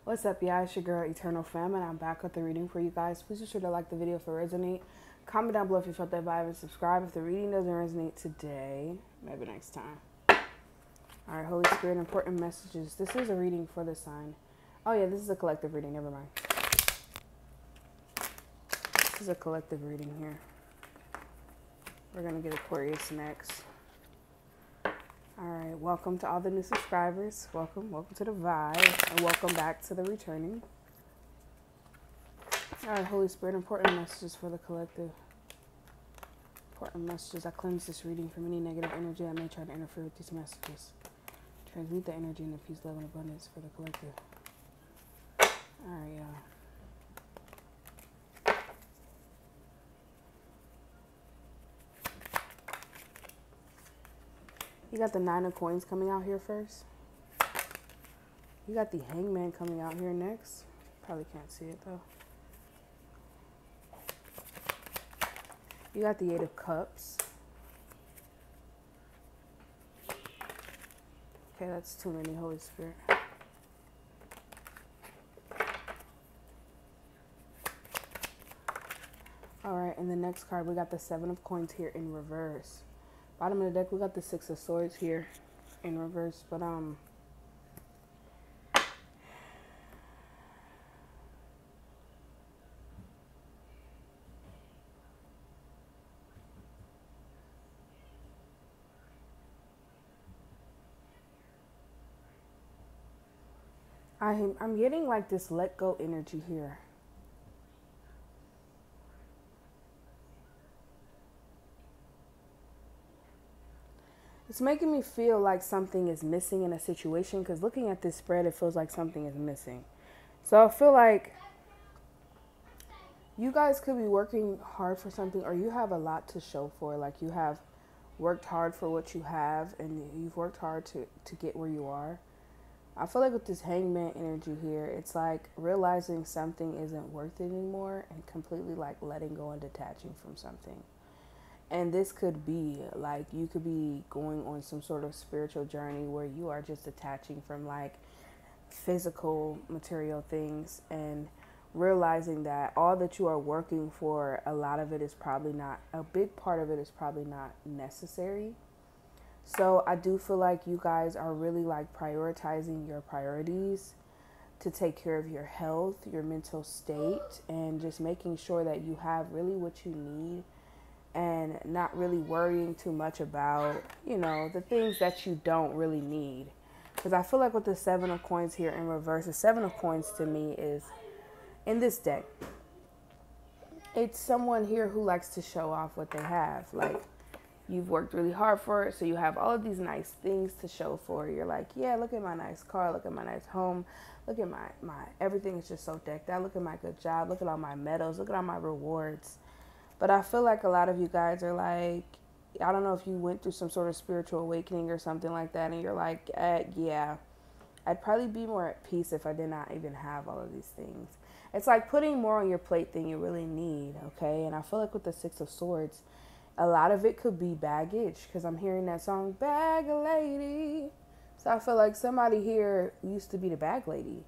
What's up, y'all? It's your girl Eternal Fam, and I'm back with the reading for you guys. Please be sure to like the video if it resonate. Comment down below if you felt that vibe, and subscribe if the reading doesn't resonate today. Maybe next time. All right, Holy Spirit, important messages. This is a reading for the sign. Oh yeah, this is a collective reading. Never mind. This is a collective reading here. We're gonna get Aquarius next. All right, welcome to all the new subscribers. Welcome to the vibe, and welcome back to the returning. All right, Holy Spirit, important messages for the collective. Important messages. I cleanse this reading from any negative energy that may try to interfere with these messages. Transmute the energy in the peace, love, and abundance for the collective. All right, y'all. You got the Nine of Coins coming out here first. You got the Hangman coming out here next. Probably can't see it though. You got the Eight of Cups. Okay, that's too many, Holy Spirit. All right, and the next card, we got the Seven of Coins here in reverse. Bottom of the deck, we got the Six of Swords here in reverse, but I'm getting like this let go energy here. It's making me feel like something is missing in a situation, because looking at this spread, it feels like something is missing. So I feel like you guys could be working hard for something, or you have a lot to show for. Like you have worked hard for what you have, and you've worked hard to get where you are. I feel like with this Hangman energy here, it's like realizing something isn't worth it anymore and completely like letting go and detaching from something. And this could be like, you could be going on some sort of spiritual journey where you are just detaching from like physical material things and realizing that all that you are working for, a lot of it is probably not, a big part of it is probably not necessary. So I do feel like you guys are really like prioritizing your priorities to take care of your health, your mental state, and just making sure that you have really what you need and not really worrying too much about, you know, the things that you don't really need. Because I feel like with the Seven of Coins here in reverse, the Seven of Coins to me is, in this deck, it's someone here who likes to show off what they have. Like, you've worked really hard for it, so you have all of these nice things to show for it. You're like, yeah, look at my nice car, look at my nice home, look at my everything is just so decked out. Look at my good job, look at all my medals, look at all my rewards. But I feel like a lot of you guys are like, I don't know if you went through some sort of spiritual awakening or something like that, and you're like, yeah, I'd probably be more at peace if I did not even have all of these things. It's like putting more on your plate than you really need, okay? And I feel like with the Six of Swords, a lot of it could be baggage, because I'm hearing that song, Bag Lady. So I feel like somebody here used to be the bag lady.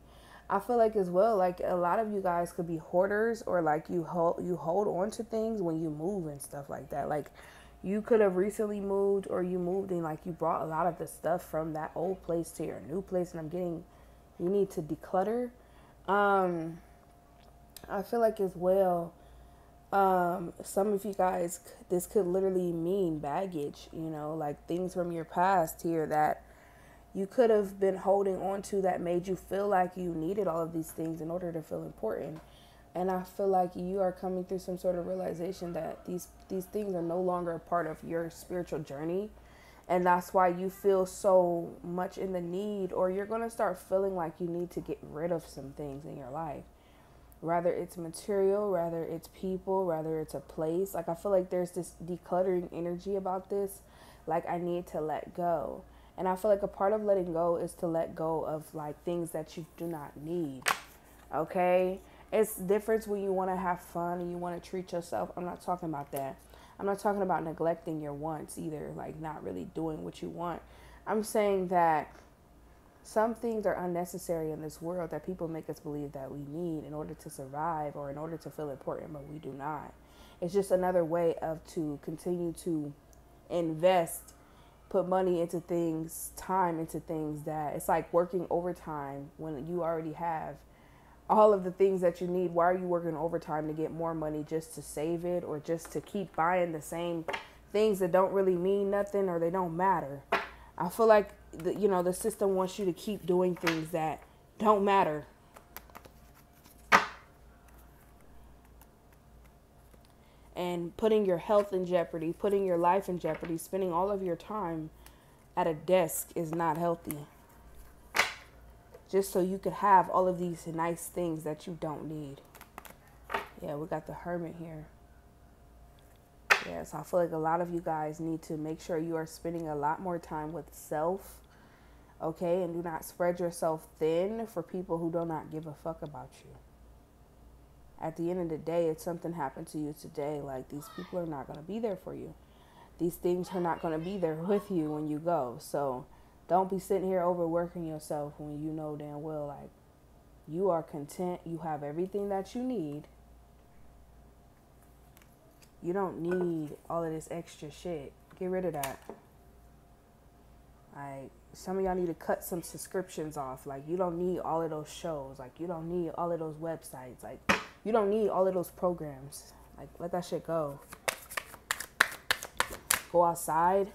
I feel like as well, like a lot of you guys could be hoarders, or like you hold on to things when you move and stuff like that. Like you could have recently moved, or you moved and like you brought a lot of the stuff from that old place to your new place, and I'm getting, you need to declutter. I feel like as well, some of you guys, this could literally mean baggage, you know, like things from your past here that you could have been holding on to that made you feel like you needed all of these things in order to feel important. And I feel like you are coming through some sort of realization that these things are no longer a part of your spiritual journey. And that's why you feel so much in the need, or you're going to start feeling like you need to get rid of some things in your life. Rather it's material, rather it's people, rather it's a place. Like I feel like there's this decluttering energy about this. Like I need to let go. And I feel like a part of letting go is to let go of like things that you do not need. Okay? It's different when you want to have fun and you want to treat yourself. I'm not talking about that. I'm not talking about neglecting your wants either, like not really doing what you want. I'm saying that Some things are unnecessary in this world that people make us believe that we need in order to survive or in order to feel important, but we do not. It's just another way of to continue to invest, put money into things, time into things that it's like working overtime when you already have all of the things that you need. Why are you working overtime to get more money just to save it or just to keep buying the same things that don't really mean nothing or they don't matter? I feel like the system wants you to keep doing things that don't matter. And putting your health in jeopardy, putting your life in jeopardy, spending all of your time at a desk is not healthy. Just so you could have all of these nice things that you don't need. Yeah, we got the Hermit here. Yeah, so I feel like a lot of you guys need to make sure you are spending a lot more time with self, okay? And do not spread yourself thin for people who do not give a fuck about you. At the end of the day, if something happened to you today, like, these people are not going to be there for you. These things are not going to be there with you when you go. So don't be sitting here overworking yourself when you know damn well, like, you are content. You have everything that you need. You don't need all of this extra shit. Get rid of that. Like, some of y'all need to cut some subscriptions off. Like, you don't need all of those shows. Like, you don't need all of those websites. Like, you don't need all of those programs. Like, let that shit go. Go outside.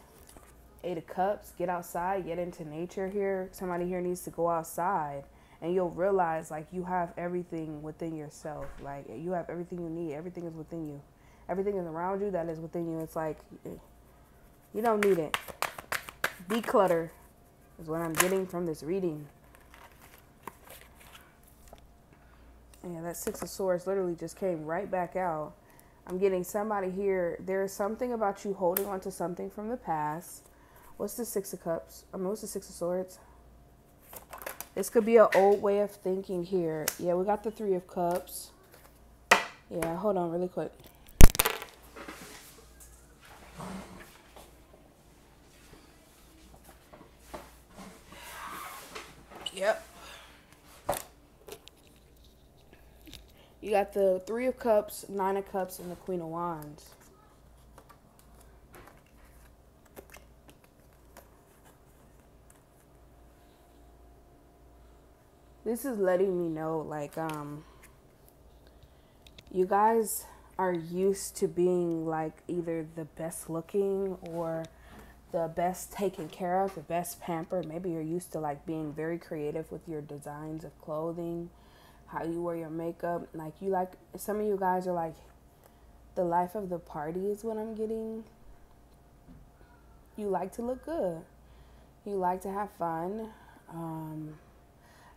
8 of Cups. Get outside. Get into nature here. Somebody here needs to go outside. And you'll realize, like, you have everything within yourself. Like, you have everything you need. Everything is within you. Everything is around you that is within you. It's like, you don't need it. Declutter is what I'm getting from this reading. Yeah, that 6 of Swords literally just came right back out. I'm getting somebody here. There's something about you holding on to something from the past. What's the 6 of Cups? What's the 6 of Swords? This could be an old way of thinking here. Yeah, we got the 3 of Cups. Yeah, hold on really quick. Yep. You got the 3 of Cups, 9 of Cups, and the Queen of Wands. This is letting me know, like, you guys are used to being, like, either the best looking or the best taken care of, the best pampered. Maybe you're used to, like, being very creative with your designs of clothing, how you wear your makeup. Like, you like, some of you guys are like the life of the party is what I'm getting. You like to look good. You like to have fun.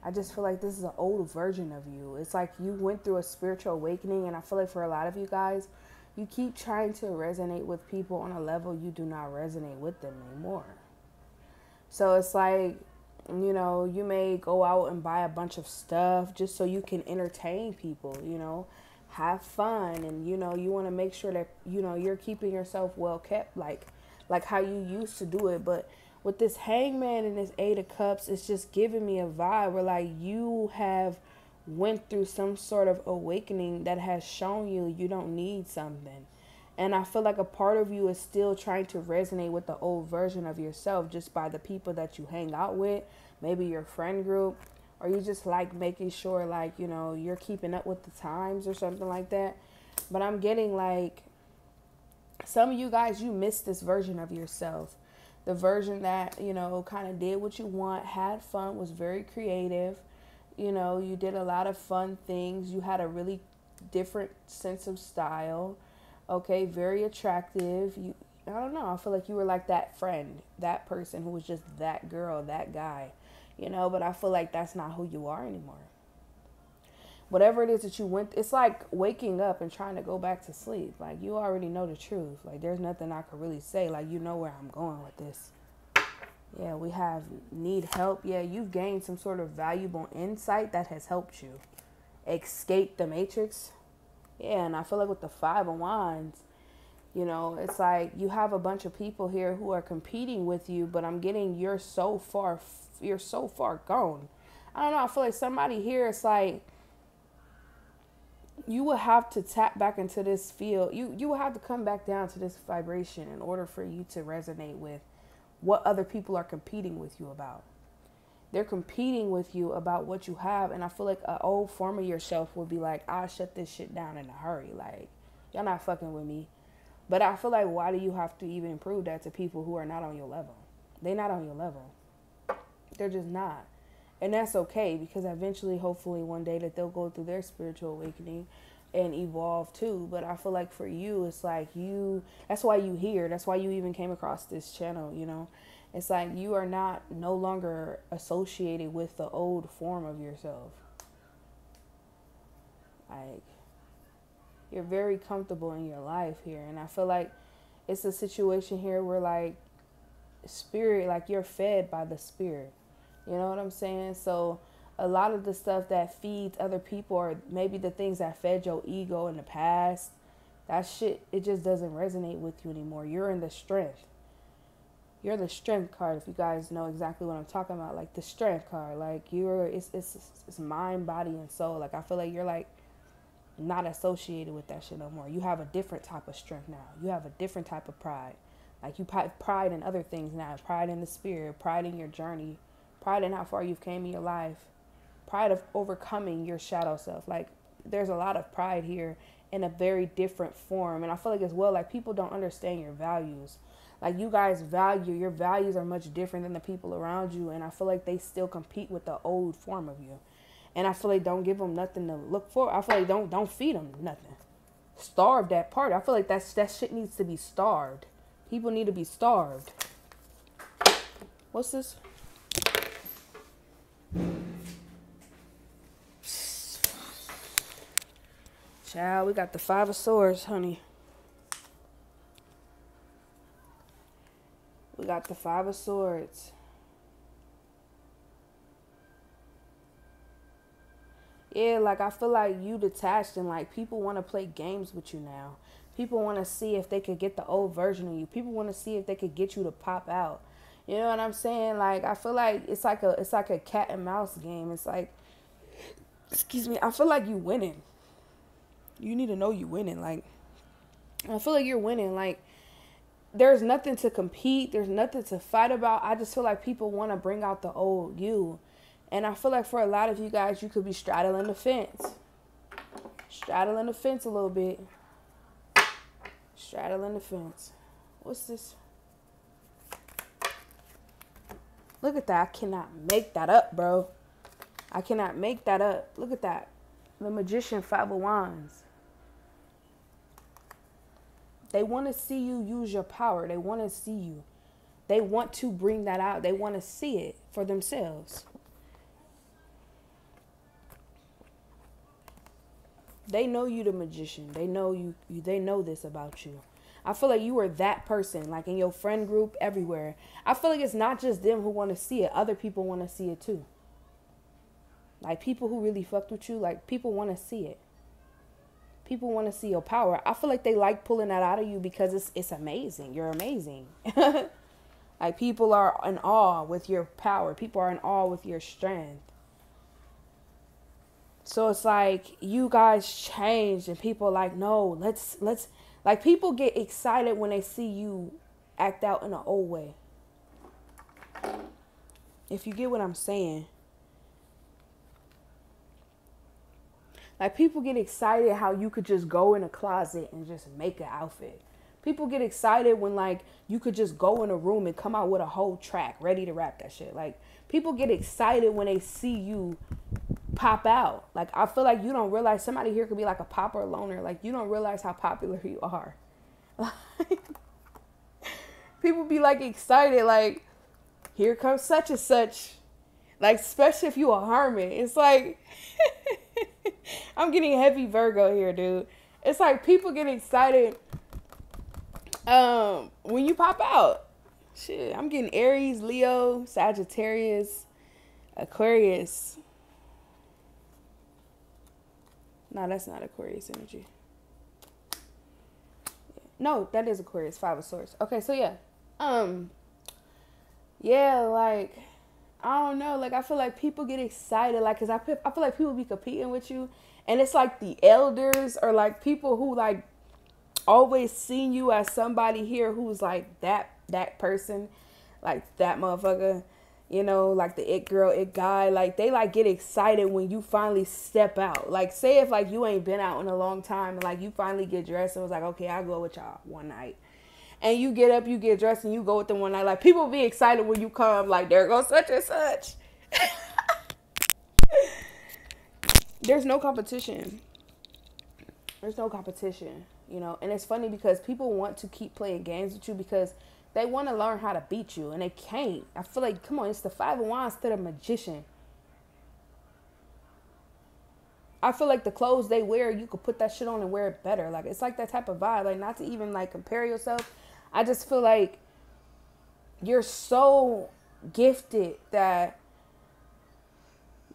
I just feel like this is an old version of you. It's like you went through a spiritual awakening, and I feel like for a lot of you guys, you keep trying to resonate with people on a level you do not resonate with them anymore. So it's like, you know, you may go out and buy a bunch of stuff just so you can entertain people, you know, have fun. And, you know, you want to make sure that, you know, you're keeping yourself well kept, like how you used to do it. But with this Hangman and this 8 of Cups, it's just giving me a vibe where, like, you have went through some sort of awakening that has shown you don't need something. And I feel like a part of you is still trying to resonate with the old version of yourself just by the people that you hang out with, maybe your friend group, or you just like making sure, like, you know, you're keeping up with the times or something like that. But I'm getting, like, some of you guys, you missed this version of yourself. The version that, you know, kind of did what you want, had fun, was very creative. You know, you did a lot of fun things. You had a really different sense of style. Okay, very attractive. I don't know. I feel like you were like that friend, that person who was just that girl, that guy, you know, but I feel like that's not who you are anymore. Whatever it is that you went, it's like waking up and trying to go back to sleep. Like, you already know the truth. Like, there's nothing I could really say. Like, you know where I'm going with this. Yeah, we have need help. Yeah, you've gained some sort of valuable insight that has helped you escape the matrix. Yeah, and I feel like with the 5 of Wands, you know, it's like you have a bunch of people here who are competing with you, but I'm getting you're so far you're so far gone. I don't know. I feel like somebody here, it's like you will have to tap back into this field. You will have to come back down to this vibration in order for you to resonate with what other people are competing with you about. They're competing with you about what you have, and I feel like an old form of yourself would be like, I'll shut this shit down in a hurry. Like, y'all not fucking with me. But I feel like, why do you have to even prove that to people who are not on your level? They're not on your level. They're just not. And that's okay, because eventually, hopefully one day that they'll go through their spiritual awakening and evolve too. But I feel like for you, it's like that's why you here. That's why you even came across this channel, you know. It's like you are no longer associated with the old form of yourself. Like, you're very comfortable in your life here. And I feel like it's a situation here where, like, spirit, like, you're fed by the spirit. You know what I'm saying? So a lot of the stuff that feeds other people, or maybe the things that fed your ego in the past, that shit, it just doesn't resonate with you anymore. You're in the strength. You're the strength card, if you guys know exactly what I'm talking about. Like, the strength card. Like, it's mind, body, and soul. Like, I feel like you're, like, not associated with that shit no more. You have a different type of strength now. You have a different type of pride. Like, you pride in other things now. Pride in the spirit. Pride in your journey. Pride in how far you've came in your life. Pride of overcoming your shadow self. Like, there's a lot of pride here in a very different form. And I feel like as well, like, people don't understand your values. Like, you guys your values are much different than the people around you. And I feel like they still compete with the old form of you. And I feel like don't give them nothing to look for. I feel like don't feed them nothing. Starve that part. I feel like that shit needs to be starved. People need to be starved. What's this? Child, we got the Five of Swords, honey. We got the Five of Swords. Yeah, like, I feel like you detached, and, like, people want to play games with you now. People want to see if they could get the old version of you. People want to see if they could get you to pop out. You know what I'm saying? Like, I feel like it's like a cat and mouse game. It's like, excuse me, I feel like you winning. You need to know you winning. Like, I feel like you're winning. Like, there's nothing to compete. There's nothing to fight about. I just feel like people want to bring out the old you. And I feel like for a lot of you guys, you could be straddling the fence. Straddling the fence a little bit. Straddling the fence. What's this? Look at that. I cannot make that up, bro. I cannot make that up. Look at that. The Magician, Five of Wands. They want to see you use your power. They want to see you. They want to bring that out. They want to see it for themselves. They know you the magician. They know you. They know this about you. I feel like you are that person, like in your friend group, everywhere. I feel like it's not just them who want to see it. Other people want to see it too. Like, people who really fucked with you, like, people want to see it. People want to see your power. I feel like they like pulling that out of you because it's amazing. You're amazing. Like, people are in awe with your power. People are in awe with your strength. So it's like you guys changed, and people are like, no, let's like, people get excited when they see you act out in an old way. If you get what I'm saying. Like, people get excited how you could just go in a closet and just make an outfit. People get excited when, like, you could just go in a room and come out with a whole track ready to rap that shit. Like, people get excited when they see you pop out. Like, I feel like you don't realize somebody here could be like a pop or a loner. Like, you don't realize how popular you are. Like, people be like excited, like, here comes such and such. Like, especially if you a hermit. It's like, I'm getting heavy Virgo here, dude. It's like people get excited when you pop out. Shit, I'm getting Aries, Leo, Sagittarius, Aquarius. No, that's not Aquarius energy. No, that is Aquarius, Five of Swords. Okay, so yeah. Yeah, like, I don't know. Like I feel like people get excited, like, cause I feel like people be competing with you, and it's like the elders or like people who like always seen you as somebody here who's like that person, like that motherfucker, you know, like the it girl, it guy, like they like get excited when you finally step out. Like say if like you ain't been out in a long time and like you finally get dressed and was like, okay, I'll go with y'all one night. And you get up, you get dressed, and you go with them one night. Like people be excited when you come. Like there goes such and such. There's no competition. There's no competition, you know. And it's funny because people want to keep playing games with you because they want to learn how to beat you, and they can't. I feel like, come on, it's the Five of Wands instead of magician. I feel like the clothes they wear, you could put that shit on and wear it better. Like it's like that type of vibe. Like not to even like compare yourself. I just feel like you're so gifted that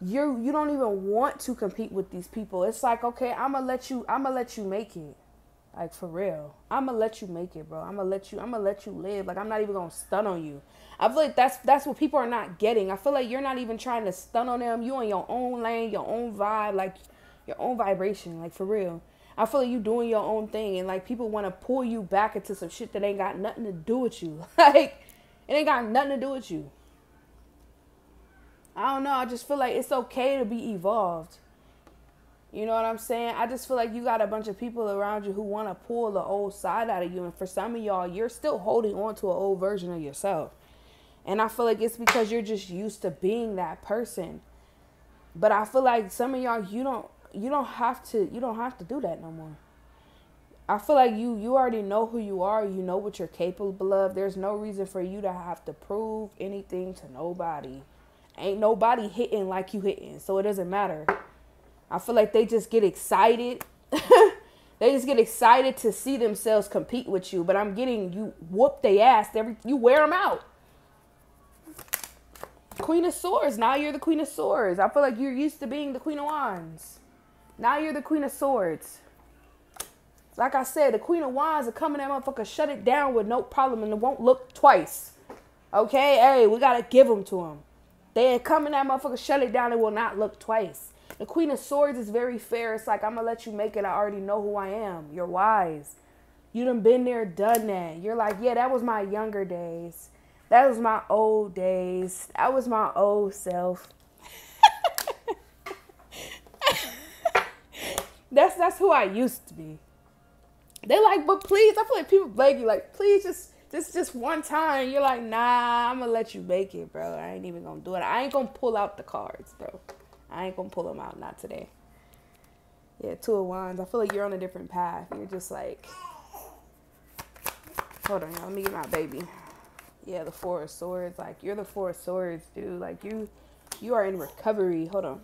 you don't even want to compete with these people. It's like, okay, I'm gonna let you make it. Like for real. I'm gonna let you make it, bro. I'm gonna let you live. Like I'm not even gonna stun on you. I feel like that's what people are not getting. I feel like you're not even trying to stun on them. You in your own lane, your own vibe, like your own vibration, like for real. I feel like you doing your own thing, and like people want to pull you back into some shit that ain't got nothing to do with you. Like it ain't got nothing to do with you. I don't know. I just feel like it's okay to be evolved. You know what I'm saying? I just feel like you got a bunch of people around you who want to pull the old side out of you. And for some of y'all, you're still holding on to an old version of yourself. And I feel like it's because you're just used to being that person. But I feel like some of y'all, you don't have to do that no more. I feel like you already know who you are. You know what you're capable of. There's no reason for you to have to prove anything to nobody. Ain't nobody hitting like you hitting, so it doesn't matter. I feel like they just get excited. They just get excited to see themselves compete with you. But I'm getting you whoop they ass. You wear them out. Queen of Swords. Now you're the Queen of Swords. I feel like you're used to being the Queen of Wands. Now you're the Queen of Swords. Like I said, the Queen of Wands will come in that motherfucker, shut it down with no problem, and it won't look twice. Okay? Hey, we got to give them to them. They come in that motherfucker, shut it down, it will not look twice. The Queen of Swords is very fair. It's like, I'm going to let you make it. I already know who I am. You're wise. You done been there, done that. You're like, yeah, that was my younger days. That was my old days. That was my old self. That's who I used to be. They like, but please, I feel like people beg you, like, please just one time. You're like, nah, I'm going to let you make it, bro. I ain't even going to do it. I ain't going to pull out the cards, bro. I ain't going to pull them out, not today. Yeah, Two of Wands. I feel like you're on a different path. You're just like, hold on, y'all. Let me get my baby. Yeah, the Four of Swords. Like, you're the Four of Swords, dude. Like, you are in recovery. Hold on.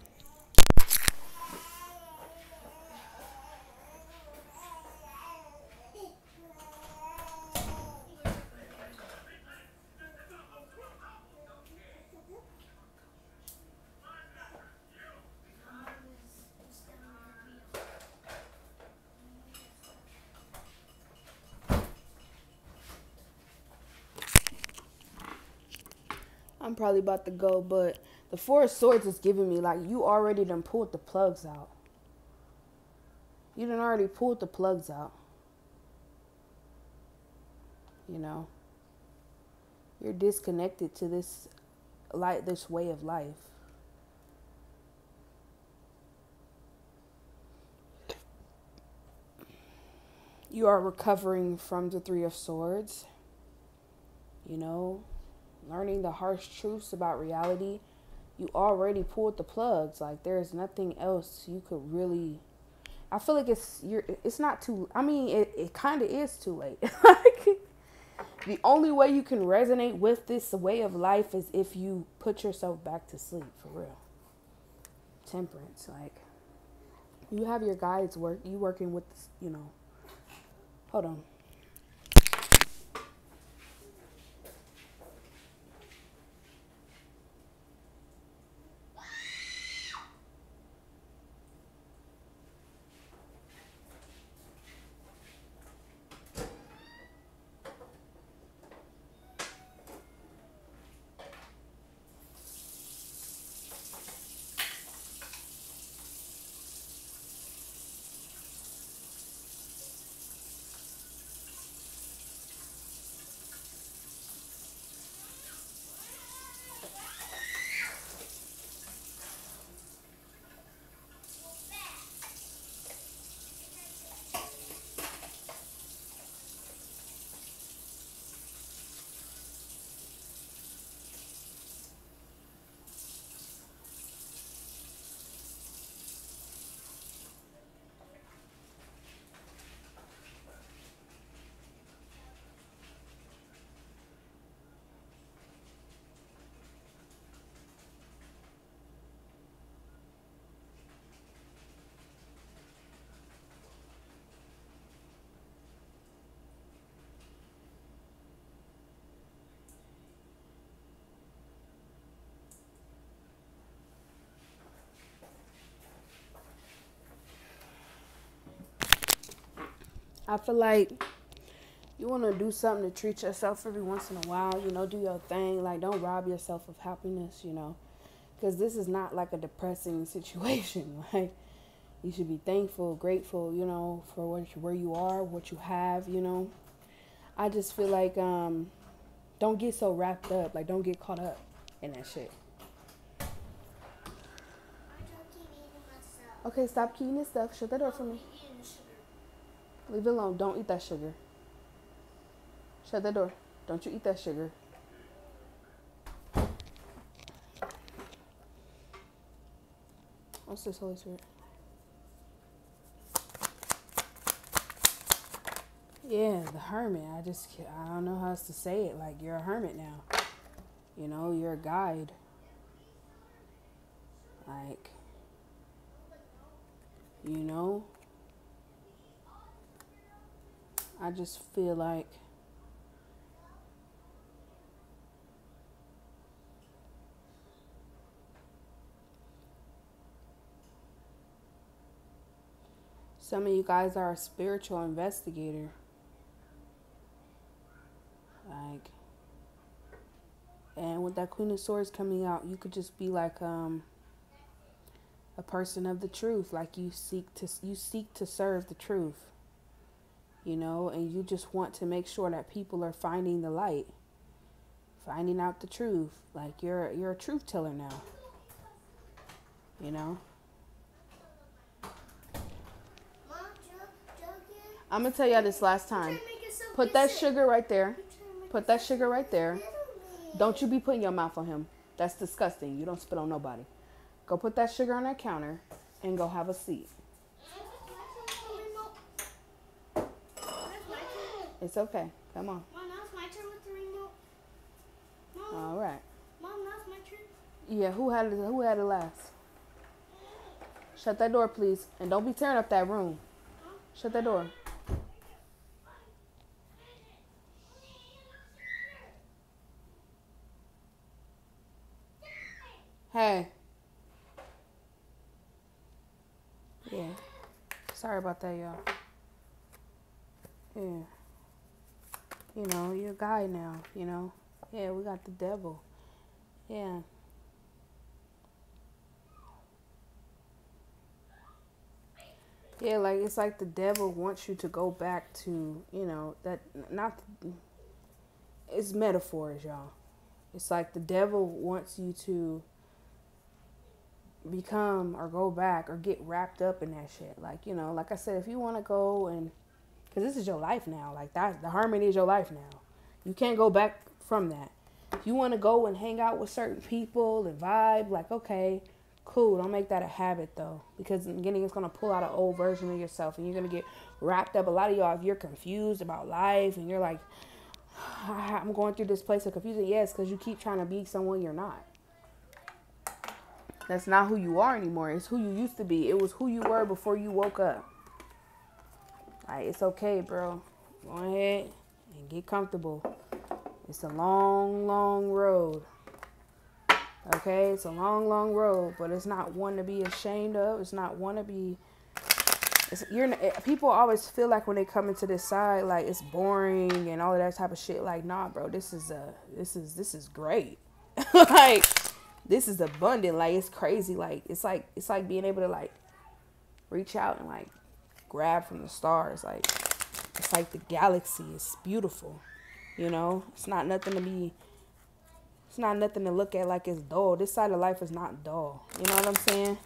I'm probably about to go, but the Four of Swords is giving me, like, you already done pulled the plugs out. You done already pulled the plugs out. You know? You're disconnected to this way of life. You are recovering from the Three of Swords. You know? Learning the harsh truths about reality. You already pulled the plugs. Like, there's nothing else you could really... I feel like it's not too... I mean, it kind of is too late. Like, the only way you can resonate with this way of life is if you put yourself back to sleep, for real. Temperance, like, you have your guides you working with, you know... Hold on. I feel like you want to do something to treat yourself every once in a while, you know, do your thing. Like, don't rob yourself of happiness, you know, because this is not like a depressing situation. Like, you should be thankful, grateful, you know, for where you are, what you have, you know. I just feel like, don't get so wrapped up. Like, don't get caught up in that shit. Okay, stop eating this stuff. Shut that door for me. Leave it alone. Don't eat that sugar. Shut that door. Don't you eat that sugar. What's this, Holy Spirit? Yeah, the hermit. I don't know how else to say it. Like, you're a hermit now. You know, you're a guide. Like, you know, I just feel like some of you guys are a spiritual investigator. Like, and with that Queen of Swords coming out, you could just be like a person of the truth. Like, you seek to serve the truth, you know, and you just want to make sure that people are finding the light, finding out the truth. Like, you're a truth teller now, you know. I'm gonna tell y'all this last time. Put that sugar right there. Put that sugar right there. Don't you be putting your mouth on him. That's disgusting. You don't spit on nobody. Go put that sugar on that counter and go have a seat. It's okay. Come on. Mom, now it's my turn with the remote. Mom. All right. Mom, now it's my turn. Yeah, who had it last? Shut that door, please. And don't be tearing up that room. Shut that door. Hey. Yeah. Sorry about that, y'all. Yeah. You know, you're a guy now, you know. Yeah, we got the devil. Yeah. Yeah, like, it's like the devil wants you to go back to, you know, that, not, it's metaphors, y'all. It's like the devil wants you to become or go back or get wrapped up in that shit. Like, you know, like I said, if you want to go and, because this is your life now. Like, that, the harmony is your life now. You can't go back from that. If you want to go and hang out with certain people and vibe, like, okay, cool. Don't make that a habit, though. Because in the beginning, it's going to pull out an old version of yourself. And you're going to get wrapped up. A lot of y'all, if you're confused about life and you're like, I'm going through this place of confusion. Yes, because you keep trying to be someone you're not. That's not who you are anymore. It's who you used to be. It was who you were before you woke up. Like, it's okay, bro. Go ahead and get comfortable. It's a long, long road. Okay? It's a long, long road, but it's not one to be ashamed of. It's not one to be... people always feel like when they come into this side, like, it's boring and all of that type of shit. Like, nah, bro, this is great. Like, this is abundant. Like, it's crazy. Like, it's like being able to, like, reach out and, like, grab from the stars. Like, it's like the galaxy. It's beautiful. You know, it's not nothing to look at like it's dull. This side of life is not dull. You know what I'm saying?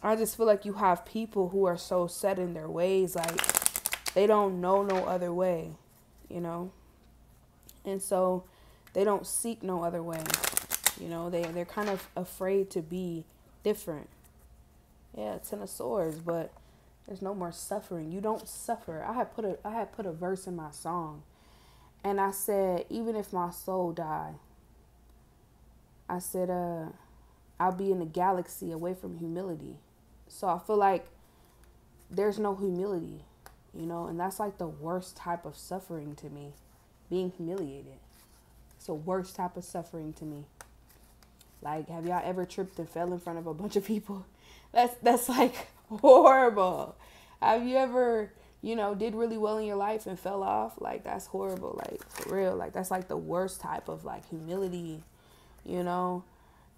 I just feel like you have people who are so set in their ways, like they don't know no other way, you know? And so they don't seek no other way. You know, they're kind of afraid to be different. Yeah, Ten of Swords, but there's no more suffering. You don't suffer. I had put a verse in my song. And I said, even if my soul die, I said, I'll be in the galaxy away from humility. So I feel like there's no humility, you know, and that's like the worst type of suffering to me, being humiliated. It's the worst type of suffering to me. Like, have y'all ever tripped and fell in front of a bunch of people? That's like horrible. Have you ever you know, did really well in your life and fell off, like that's horrible. Like for real. Like that's like the worst type of like humility, you know.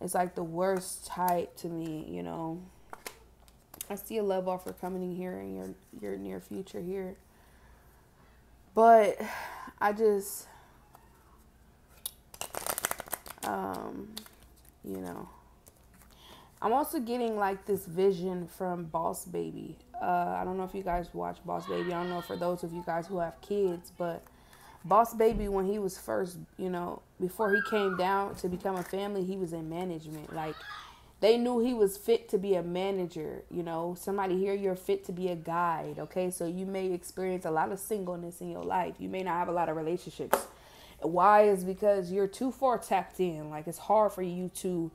It's like the worst type to me, you know. I see a love offer coming in here in your near future here. But I just you know, I'm also getting like this vision from Boss Baby. I don't know if you guys watch Boss Baby. I don't know for those of you guys who have kids, but Boss Baby, when he was first, you know, before he came down to become a family, he was in management. Like, they knew he was fit to be a manager, you know. Somebody here, you're fit to be a guide, okay? So you may experience a lot of singleness in your life. You may not have a lot of relationships. Why? Is because you're too far tapped in. Like, it's hard for you to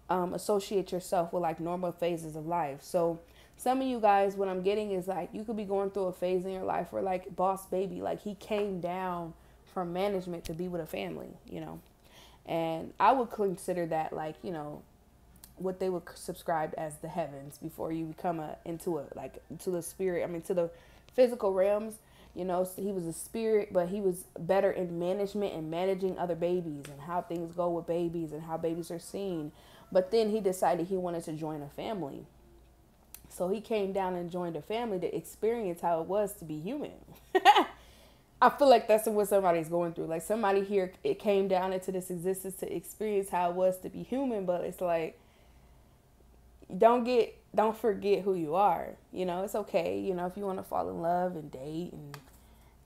associate yourself with, like, normal phases of life. So some of you guys, what I'm getting is, like, you could be going through a phase in your life where, like, Boss Baby, like, he came down from management to be with a family, you know. And I would consider that, like, you know, what they would subscribe as the heavens before you become into the spirit. I mean, to the physical realms. You know, so he was a spirit, but he was better in management and managing other babies and how things go with babies and how babies are seen. But then he decided he wanted to join a family. So he came down and joined a family to experience how it was to be human. I feel like that's what somebody's going through. Like, somebody here, it came down into this existence to experience how it was to be human, but it's like, don't forget who you are. You know, it's okay. You know, if you want to fall in love and date and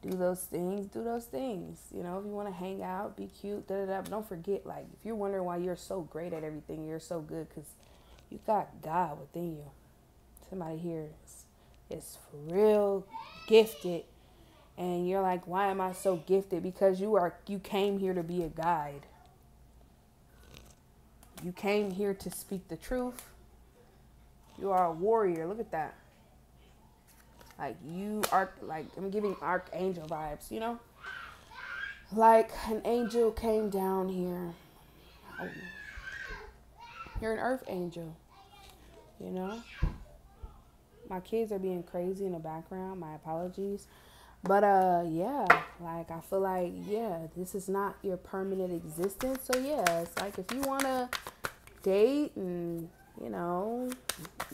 do those things, do those things. You know, if you want to hang out, be cute, but don't forget, like, if you're wondering why you're so great at everything, you're so good because you got God within you. Somebody here is for real gifted, and you're like, why am I so gifted? Because you came here to be a guide. You came here to speak the truth. You are a warrior. Look at that. Like, you are, like, I'm giving archangel vibes, you know? Like, an angel came down here. Oh. You're an earth angel, you know? My kids are being crazy in the background. My apologies. But, yeah, like, I feel like, yeah, this is not your permanent existence. So, yeah, it's like, if you want to date and, you know,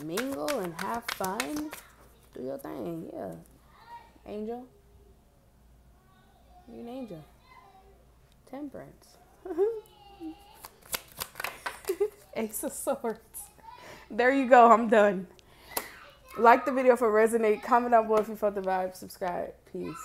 mingle and have fun, do your thing. Yeah. Angel. You're an angel. Temperance. Ace of Swords. There you go. I'm done. Like the video if it resonates. Comment down below if you felt the vibe. Subscribe. Peace.